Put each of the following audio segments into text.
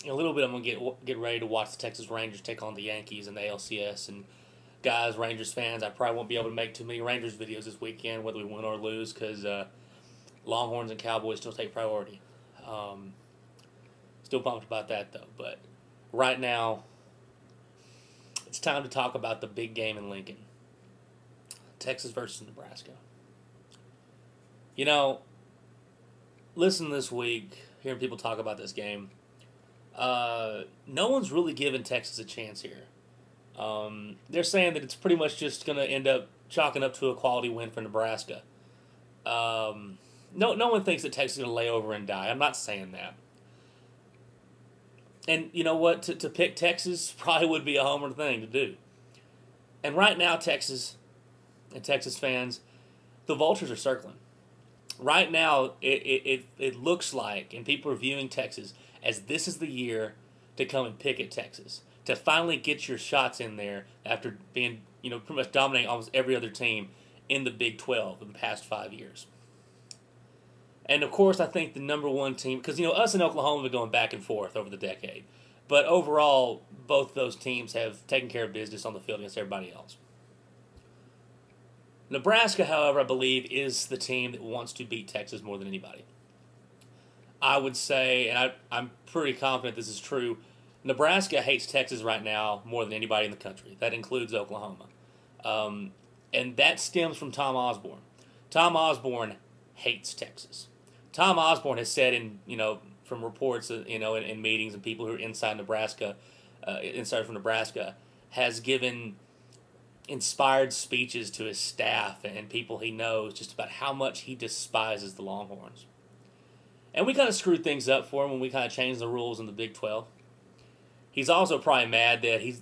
In a little bit, I'm going to get ready to watch the Texas Rangers take on the Yankees in the ALCS. And guys, Rangers fans, I probably won't be able to make too many Rangers videos this weekend, whether we win or lose, because Longhorns and Cowboys still take priority. Still pumped about that, though. But right now, it's time to talk about the big game in Lincoln. Texas versus Nebraska. You know, listen this week, hearing people talk about this game, no one's really giving Texas a chance here. They're saying that it's pretty much just going to end up chalking up to a quality win for Nebraska. No one thinks that Texas is going to lay over and die. I'm not saying that. And you know what? To pick Texas probably would be a homer thing to do. And right now, Texas and Texas fans, the Vultures are circling. Right now, it looks like, and people are viewing Texas as this is the year to come and pick at Texas, to finally get your shots in there after being, pretty much dominating almost every other team in the Big 12 in the past 5 years. And of course, I think the number one team, because us and Oklahoma have been going back and forth over the decade, but overall, both those teams have taken care of business on the field against everybody else. Nebraska, however, I believe, is the team that wants to beat Texas more than anybody. I would say, and I'm pretty confident this is true, Nebraska hates Texas right now more than anybody in the country. That includes Oklahoma. And that stems from Tom Osborne. Tom Osborne hates Texas. Tom Osborne has said from reports, in meetings and people who are inside Nebraska, from Nebraska, has given inspired speeches to his staff and people he knows just about how much he despises the Longhorns. And we kind of screwed things up for him when we kind of changed the rules in the Big 12. He's also probably mad that his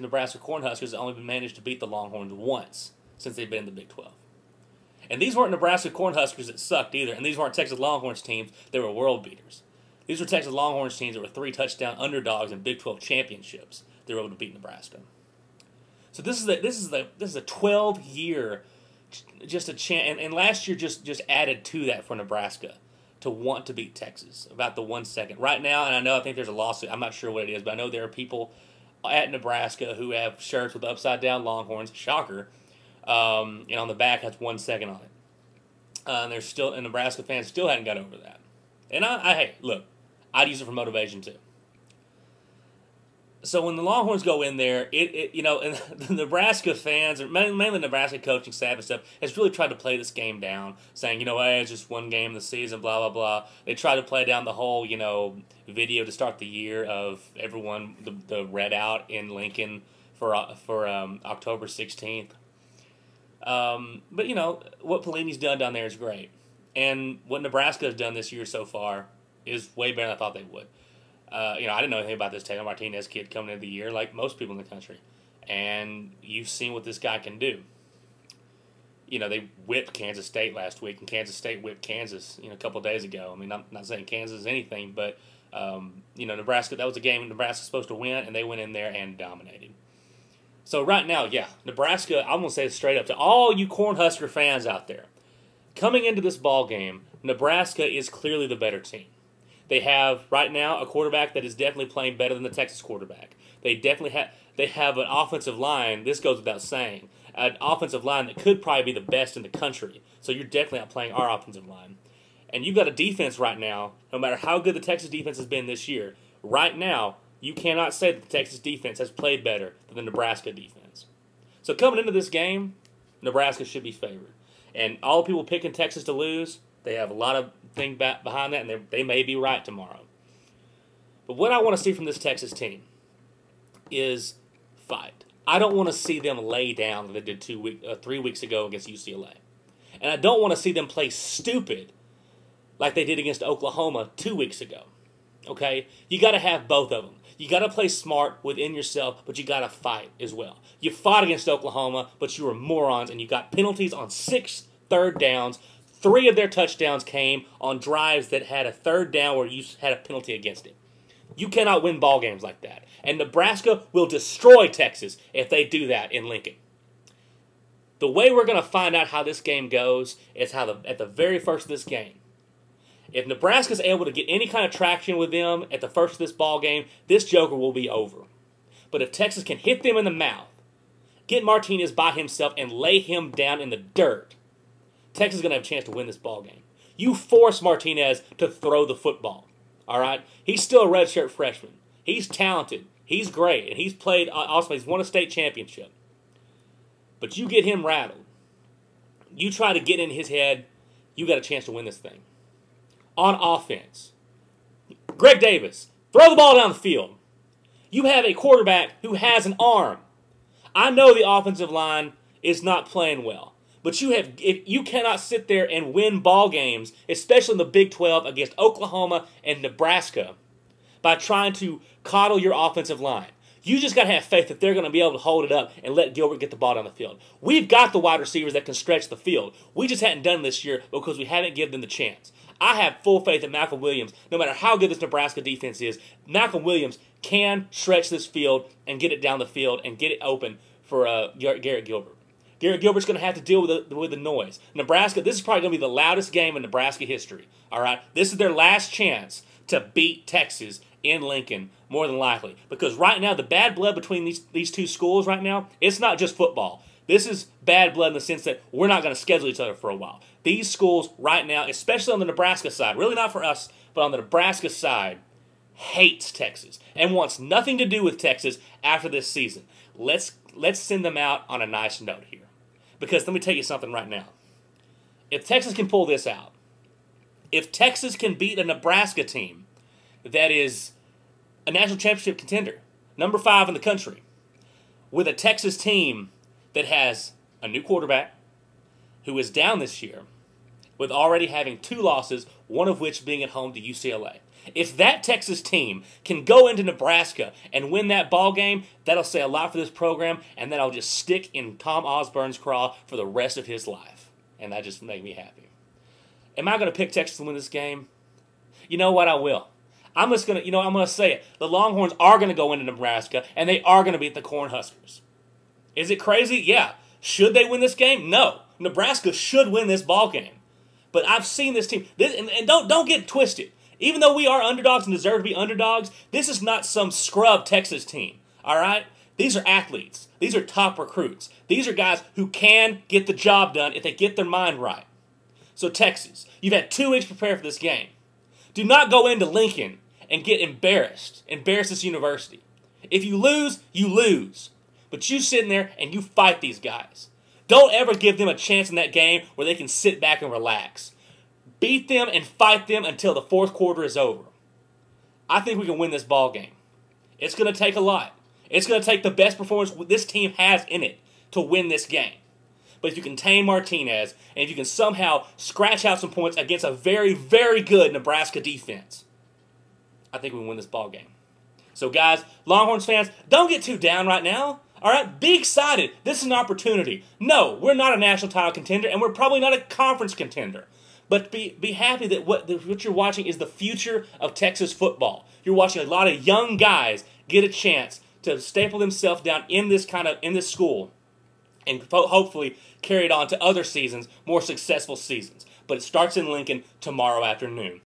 Nebraska Cornhuskers have only managed to beat the Longhorns once since they've been in the Big 12. And these weren't Nebraska Cornhuskers that sucked either, and these weren't Texas Longhorns teams that were world beaters. These were Texas Longhorns teams that were 3-touchdown underdogs in Big 12 championships. They were able to beat Nebraska. So this is a 12-year, just a chance, and last year just added to that for Nebraska to want to beat Texas about the 1 second. Right now, and I think there's a lawsuit. I'm not sure what it is, but I know there are people at Nebraska who have shirts with upside down Longhorns. Shocker. And on the back has 1 second on it. And Nebraska fans still hadn't got over that. And hey, look, I'd use it for motivation too. So when the Longhorns go in there, and the Nebraska fans, or mainly the Nebraska coaching staff and stuff, has really tried to play this game down, saying, hey, it's just one game of the season, blah, blah, blah. They try to play down the whole, video to start the year of everyone, the red out in Lincoln for October 16th. But, what Pelini's done down there is great. And what Nebraska has done this year so far is way better than I thought they would. I didn't know anything about this Taylor Martinez kid coming into the year, like most people in the country. And you've seen what this guy can do. They whipped Kansas State last week, and Kansas State whipped Kansas, a couple of days ago. I mean, I'm not saying Kansas is anything, but, Nebraska, that was a game Nebraska was supposed to win, and they went in there and dominated. So right now, yeah, Nebraska, I'm going to say it straight up to all you Cornhusker fans out there. Coming into this ball game, Nebraska is clearly the better team. They have, right now, a quarterback that is definitely playing better than the Texas quarterback. They have an offensive line, this goes without saying, an offensive line that could probably be the best in the country. So you're definitely outplaying our offensive line. And you've got a defense right now, no matter how good the Texas defense has been this year, right now, you cannot say that the Texas defense has played better than the Nebraska defense. So coming into this game, Nebraska should be favored. And all the people picking Texas to lose, they have a lot of things behind that, and they may be right tomorrow. But what I want to see from this Texas team is fight. I don't want to see them lay down like they did 3 weeks ago against UCLA. And I don't want to see them play stupid like they did against Oklahoma 2 weeks ago. Okay? You got to have both of them. You got to play smart within yourself, but you got to fight as well. You fought against Oklahoma, but you were morons, and you got penalties on 6 third downs. 3 of their touchdowns came on drives that had a third down where you had a penalty against it. You cannot win ball games like that. And Nebraska will destroy Texas if they do that in Lincoln. The way we're going to find out how this game goes is how at the very first of this game, If Nebraska's able to get any kind of traction with them at the first of this ball game, this joker will be over. But if Texas can hit them in the mouth, get Martinez by himself and lay him down in the dirt, Texas is going to have a chance to win this ball game. You force Martinez to throw the football. All right? He's still a redshirt freshman. He's talented. He's great. And he's played, also, he's won a state championship. But you get him rattled. You try to get in his head, you got a chance to win this thing. On offense, Greg Davis, throw the ball down the field. You have a quarterback who has an arm. I know the offensive line is not playing well, but you cannot sit there and win ball games, especially in the Big 12 against Oklahoma and Nebraska, by trying to coddle your offensive line. You just got to have faith that they're going to be able to hold it up and let Gilbert get the ball down the field. We've got the wide receivers that can stretch the field. We just hadn't done this year because we haven't given them the chance. I have full faith that Malcolm Williams, no matter how good this Nebraska defense is, Malcolm Williams can stretch this field and get it down the field and get it open for Garrett Gilbert. Garrett Gilbert's going to have to deal with the noise. Nebraska, this is probably going to be the loudest game in Nebraska history. All right, this is their last chance to beat Texas in Lincoln, more than likely. Because right now, the bad blood between these two schools right now, it's not just football. This is bad blood in the sense that we're not going to schedule each other for a while. These schools right now, especially on the Nebraska side, really not for us, but on the Nebraska side, hates Texas and wants nothing to do with Texas after this season. Let's send them out on a nice note here. Because let me tell you something right now. If Texas can pull this out, if Texas can beat a Nebraska team that is a national championship contender, number 5 in the country, with a Texas team that has a new quarterback who is down this year, with already having 2 losses, one of which being at home to UCLA. If that Texas team can go into Nebraska and win that ball game, that'll say a lot for this program, and that'll just stick in Tom Osborne's craw for the rest of his life. And that just made me happy. Am I going to pick Texas to win this game? You know what? I will. I'm just going to, I'm going to say it. The Longhorns are going to go into Nebraska, and they are going to beat the Cornhuskers. Is it crazy? Yeah. Should they win this game? No. Nebraska should win this ball game. But I've seen this team. And don't get twisted. Even though we are underdogs and deserve to be underdogs, this is not some scrub Texas team. All right? These are athletes. These are top recruits. These are guys who can get the job done if they get their mind right. So Texas, you've had 2 weeks to prepare for this game. Do not go into Lincoln and get embarrassed. Embarrass this university. If you lose, you lose. But you sit in there and you fight these guys. Don't ever give them a chance in that game where they can sit back and relax. Beat them and fight them until the 4th quarter is over. I think we can win this ball game. It's going to take a lot. It's going to take the best performance this team has in it to win this game. But if you contain Martinez and if you can somehow scratch out some points against a very, very good Nebraska defense, I think we can win this ball game. So guys, Longhorns fans, don't get too down right now. All right, be excited. This is an opportunity. No, we're not a national title contender, and we're probably not a conference contender. But be happy that what you're watching is the future of Texas football. You're watching a lot of young guys get a chance to staple themselves down in this school, and hopefully carry it on to other seasons, more successful seasons. But it starts in Lincoln tomorrow afternoon.